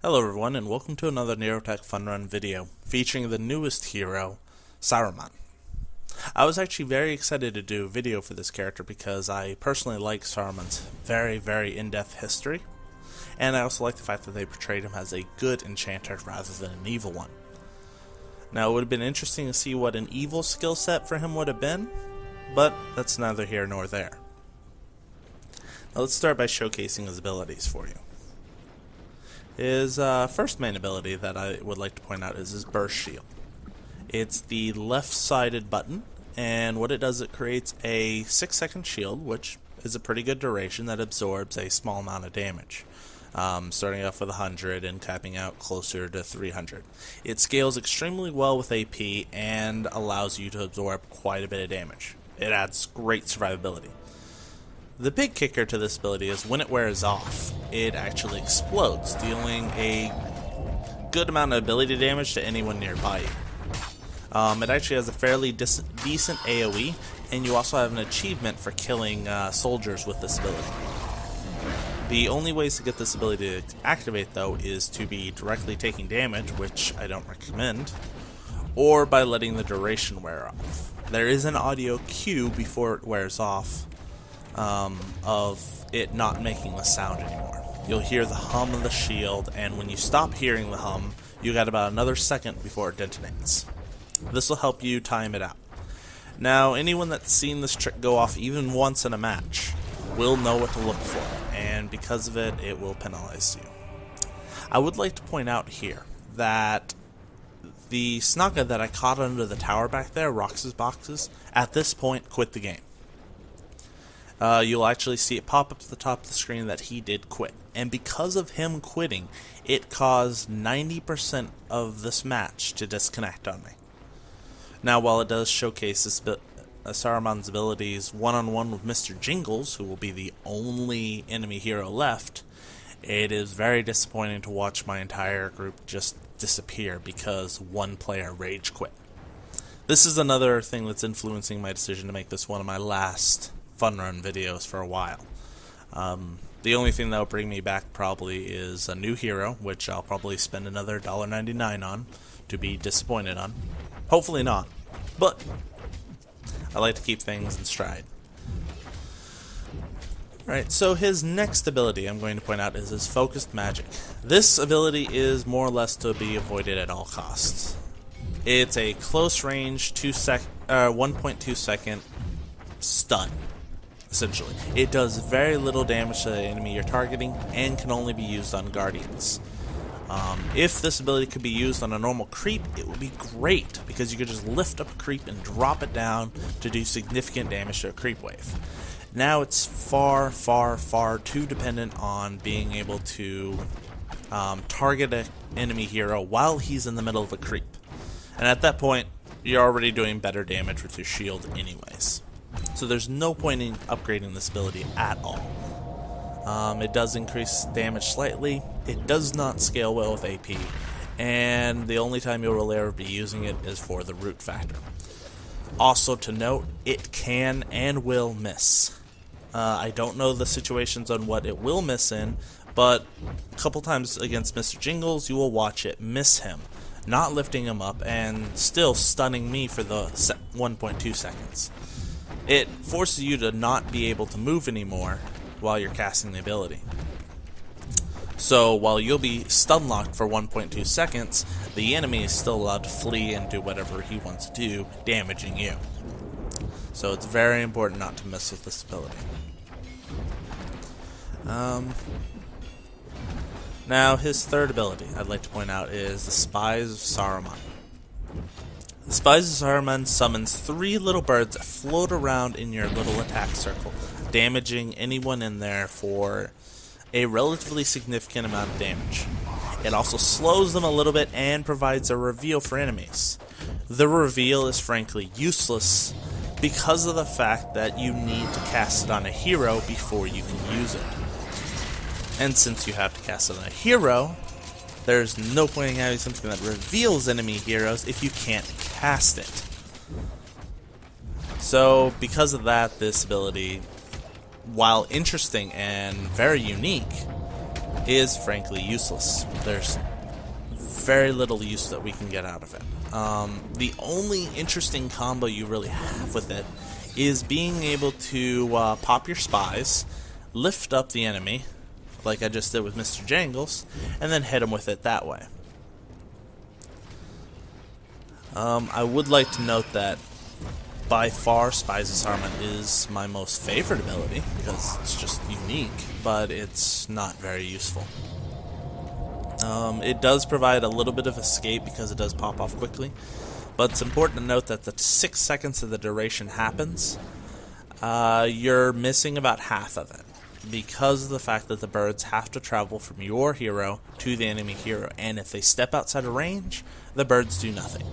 Hello everyone, and welcome to another Nero-Tech Fun Run video featuring the newest hero, Saruman. I was actually very excited to do a video for this character because I personally like Saruman's very in-depth history, and I also like the fact that they portrayed him as a good enchanter rather than an evil one. Now, it would have been interesting to see what an evil skill set for him would have been, but that's neither here nor there. Now let's start by showcasing his abilities for you. His first main ability that I would like to point out is his burst shield. It's the left-sided button, and what it does, it creates a 6-second shield, which is a pretty good duration that absorbs a small amount of damage, starting off with 100 and capping out closer to 300. It scales extremely well with AP and allows you to absorb quite a bit of damage. It adds great survivability. The big kicker to this ability is when it wears off, it actually explodes, dealing a good amount of ability damage to anyone nearby you. It actually has a fairly decent AoE, and you also have an achievement for killing soldiers with this ability. The only ways to get this ability to activate, though, is to be directly taking damage, which I don't recommend, or by letting the duration wear off. There is an audio cue before it wears off, of it not making the sound anymore. You'll hear the hum of the shield, and when you stop hearing the hum, you got about another second before it detonates. This will help you time it out. Now, anyone that's seen this trick go off even once in a match will know what to look for, and because of it, it will penalize you. I would like to point out here that the Snaga that I caught under the tower back there, Rox's boxes, at this point quit the game. You'll actually see it pop up to the top of the screen that he did quit. And because of him quitting, it caused 90% of this match to disconnect on me. Now, while it does showcase Saruman's abilities one-on-one with Mr. Jingles, who will be the only enemy hero left, it is very disappointing to watch my entire group just disappear because one player rage quit. This is another thing that's influencing my decision to make this one of my last fun run videos for a while. The only thing that will bring me back probably is a new hero, which I'll probably spend another $1.99 on to be disappointed on. Hopefully not, but I like to keep things in stride. Alright, so his next ability I'm going to point out is his focused magic. This ability is more or less to be avoided at all costs. It's a close range 1.2 second stun. Essentially, it does very little damage to the enemy you're targeting and can only be used on guardians. If this ability could be used on a normal creep, it would be great because you could just lift up a creep and drop it down to do significant damage to a creep wave. Now it's far too dependent on being able to target an enemy hero while he's in the middle of a creep. And at that point, you're already doing better damage with your shield anyways. So there's no point in upgrading this ability at all. It does increase damage slightly, it does not scale well with AP, and the only time you'll really ever be using it is for the root factor. Also to note, it can and will miss. I don't know the situations on what it will miss in, but a couple times against Mr. Jingles, you will watch it miss him, not lifting him up, and still stunning me for the 1.2 seconds. It forces you to not be able to move anymore while you're casting the ability. So while you'll be stun locked for 1.2 seconds, the enemy is still allowed to flee and do whatever he wants to do, damaging you. So it's very important not to mess with this ability. Now his third ability I'd like to point out is the Spies of Saruman. The Spies of Saruman summons 3 little birds that float around in your little attack circle, damaging anyone in there for a relatively significant amount of damage. It also slows them a little bit and provides a reveal for enemies. The reveal is frankly useless because of the fact that you need to cast it on a hero before you can use it. And since you have to cast it on a hero, there's no point in having something that reveals enemy heroes if you can't cast it. So, because of that, this ability, while interesting and very unique, is frankly useless. There's very little use that we can get out of it. The only interesting combo you really have with it is being able to pop your spies, lift up the enemy, like I just did with Mr. Jangles, and then hit him with it that way. I would like to note that by far Spies of Saruman is my most favorite ability, because it's just unique, but it's not very useful. It does provide a little bit of escape because it does pop off quickly, but it's important to note that the 6 seconds of the duration happens, you're missing about half of it, because of the fact that the birds have to travel from your hero to the enemy hero, and if they step outside of range, the birds do nothing.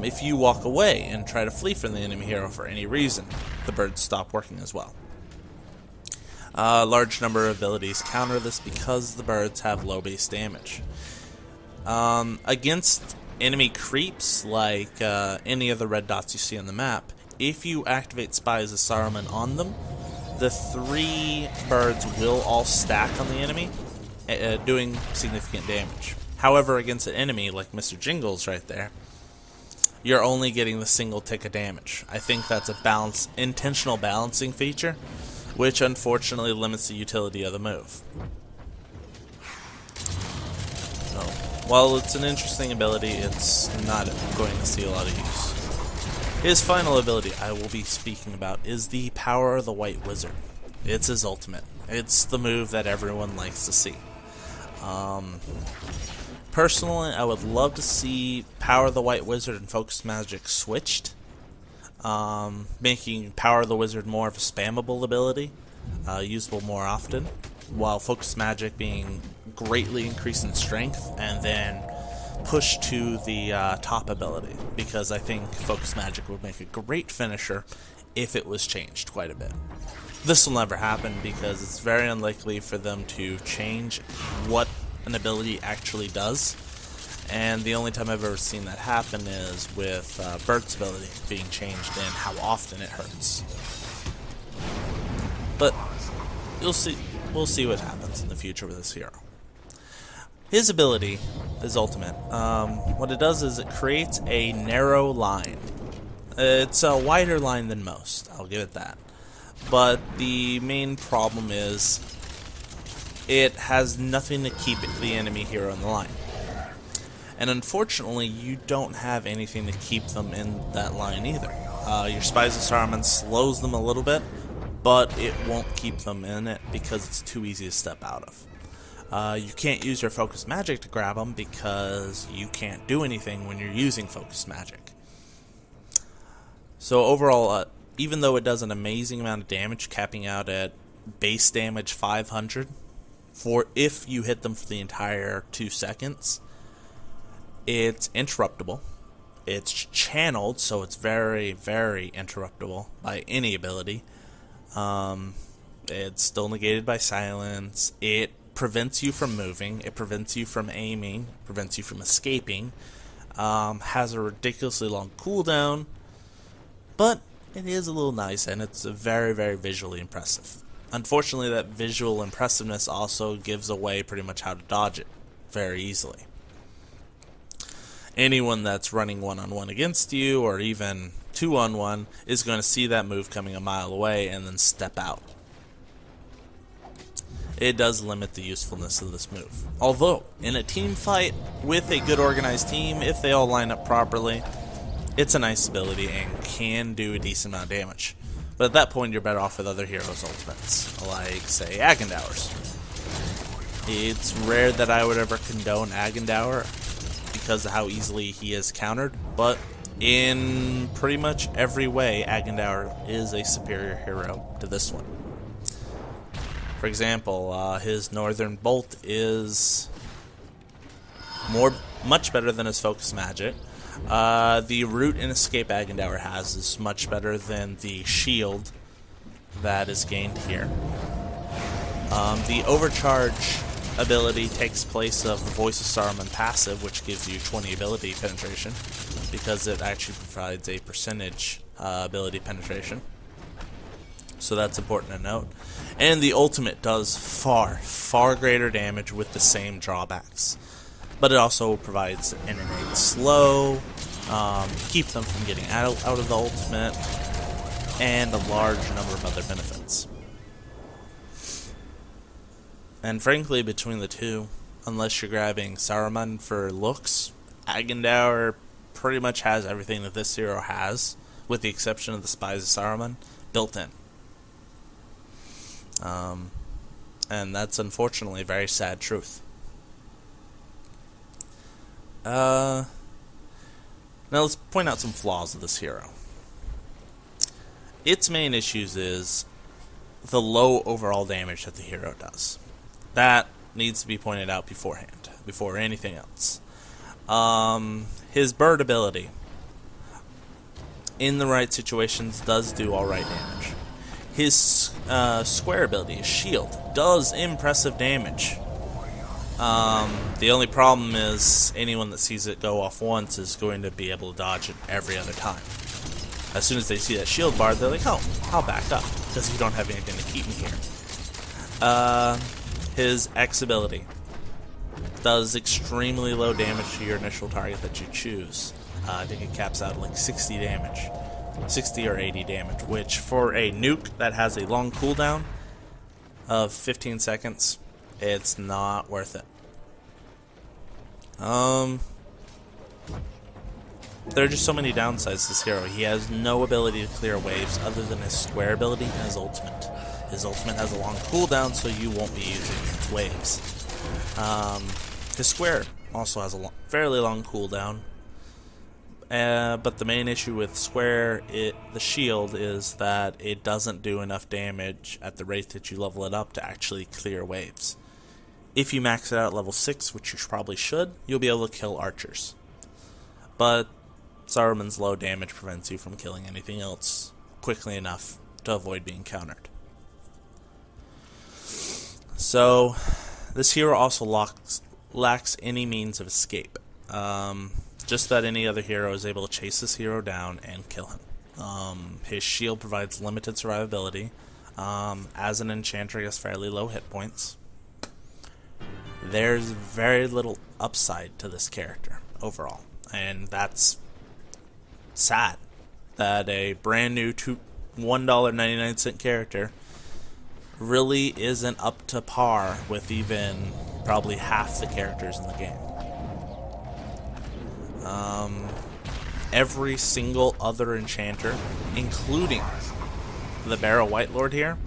If you walk away and try to flee from the enemy hero for any reason, the birds stop working as well. A large number of abilities counter this because the birds have low base damage. Against enemy creeps, like any of the red dots you see on the map, if you activate Spies of Saruman on them, the 3 birds will all stack on the enemy, doing significant damage. However, against an enemy like Mr. Jingles right there, you're only getting the single tick of damage. I think that's a intentional balancing feature, which unfortunately limits the utility of the move. So, while it's an interesting ability, it's not going to see a lot of use. His final ability I will be speaking about is the Power of the White Wizard. It's his ultimate. It's the move that everyone likes to see. Personally, I would love to see Power of the White Wizard and Focus Magic switched, making Power of the Wizard more of a spammable ability, usable more often, while Focus Magic being greatly increased in strength and then pushed to the top ability, because I think Focus Magic would make a great finisher if it was changed quite a bit. This will never happen because it's very unlikely for them to change what an ability actually does, and the only time I've ever seen that happen is with Bert's ability being changed and how often it hurts. But we'll see what happens in the future with this hero. His ability, his ultimate, what it does is it creates a narrow line. It's a wider line than most, I'll give it that. But the main problem is it has nothing to keep the enemy hero in the line. And unfortunately, you don't have anything to keep them in that line either. Your Spies of Saruman slows them a little bit, but it won't keep them in it because it's too easy to step out of. You can't use your Focus Magic to grab them because you can't do anything when you're using Focus Magic. So overall, even though it does an amazing amount of damage, capping out at base damage 500, for if you hit them for the entire 2 seconds, it's interruptible. It's channeled, so it's very, very interruptible by any ability. It's still negated by silence. It prevents you from moving. It prevents you from aiming. Prevents you from escaping. Has a ridiculously long cooldown, but it is a little nice, and it's very, very visually impressive. Unfortunately, that visual impressiveness also gives away pretty much how to dodge it very easily. Anyone that's running one-on-one against you, or even 2-on-1, is going to see that move coming a mile away and then step out. It does limit the usefulness of this move. Although, in a team fight with a good organized team, if they all line up properly, it's a nice ability and can do a decent amount of damage. But at that point, you're better off with other heroes' ultimates, like, say, Agendaur's. It's rare that I would ever condone Agendaur because of how easily he is countered, but in pretty much every way, Agendaur is a superior hero to this one. For example, his Northern Bolt is much better than his Focus Magic. The root and escape Agendaur has is much better than the shield that is gained here. The overcharge ability takes place of the Voice of Saruman passive, which gives you 20 ability penetration, because it actually provides a percentage ability penetration. So that's important to note. And the ultimate does far greater damage with the same drawbacks. But it also provides an innate slow, keep them from getting out of the ultimate, and a large number of other benefits. And frankly, between the two, unless you're grabbing Saruman for looks, Agendaur pretty much has everything that this hero has, with the exception of the Spies of Saruman, built in. And that's unfortunately a very sad truth. Now let's point out some flaws of this hero. Its main issues is the low overall damage that the hero does. That needs to be pointed out beforehand, before anything else. His bird ability, in the right situations, does do alright damage. His square ability, his shield, does impressive damage. The only problem is anyone that sees it go off once is going to be able to dodge it every other time. As soon as they see that shield bar, they're like, oh, I'll back up, because you don't have anything to keep me here. His X ability does extremely low damage to your initial target that you choose. I think it caps out at like 60 damage. 60 or 80 damage, which for a nuke that has a long cooldown of 15 seconds, it's not worth it. There are just so many downsides to this hero. He has no ability to clear waves other than his square ability and his ultimate. His ultimate has a long cooldown, so you won't be using its waves. His square also has a fairly long cooldown. But the main issue with square, the shield, is that it doesn't do enough damage at the rate that you level it up to actually clear waves. If you max it out at level 6, which you probably should, you'll be able to kill archers. But Saruman's low damage prevents you from killing anything else quickly enough to avoid being countered. So, this hero also lacks any means of escape. Just that any other hero is able to chase this hero down and kill him. His shield provides limited survivability. As an enchanter, he has fairly low hit points. There's very little upside to this character overall, and that's sad. That a brand new $1.99 character really isn't up to par with even probably half the characters in the game. Every single other enchanter, including the Barrow White Lord here,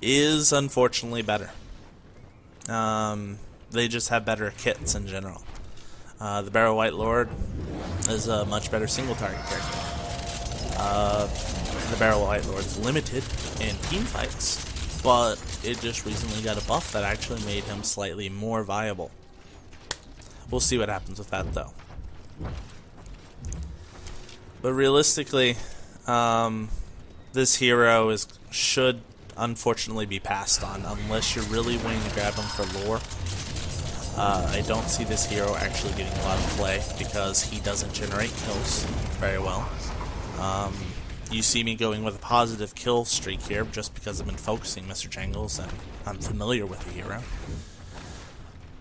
is unfortunately better. They just have better kits in general. The Barrow White Lord is a much better single target character. The Barrow White Lord's limited in team fights, but it just recently got a buff that actually made him slightly more viable. We'll see what happens with that, though. But realistically, this hero should unfortunately be passed on unless you're really willing to grab him for lore. I don't see this hero actually getting a lot of play because he doesn't generate kills very well. You see me going with a positive kill streak here just because I've been focusing Mr. Jangles and I'm familiar with the hero.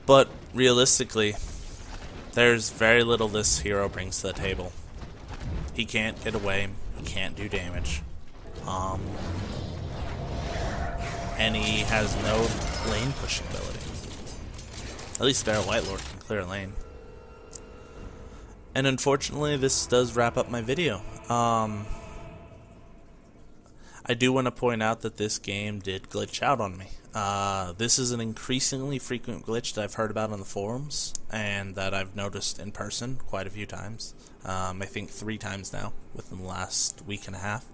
But realistically, there's very little this hero brings to the table. He can't get away, he can't do damage, and he has no lane pushing ability. At least Barrow White Lord can clear a lane. And unfortunately, this does wrap up my video. I do want to point out that this game did glitch out on me. This is an increasingly frequent glitch that I've heard about on the forums, and that I've noticed in person quite a few times. I think 3 times now, within the last week and a half.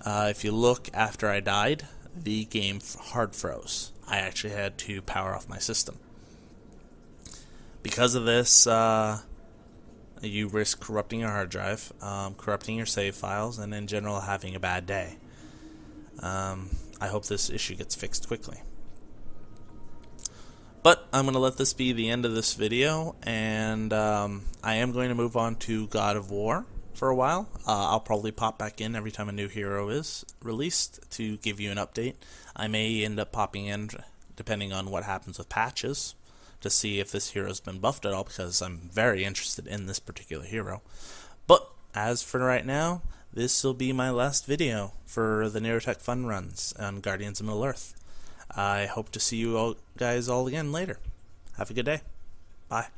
If you look after I died, the game hard froze. I actually had to power off my system. Because of this, you risk corrupting your hard drive, corrupting your save files, and in general having a bad day. I hope this issue gets fixed quickly. But I'm going to let this be the end of this video, and I am going to move on to God of War. for a while. I'll probably pop back in every time a new hero is released to give you an update. I may end up popping in depending on what happens with patches to see if this hero's been buffed at all, because I'm very interested in this particular hero. But as for right now, this will be my last video for the NeroTech fun runs on Guardians of Middle-earth. I hope to see you all guys all again later. Have a good day. Bye.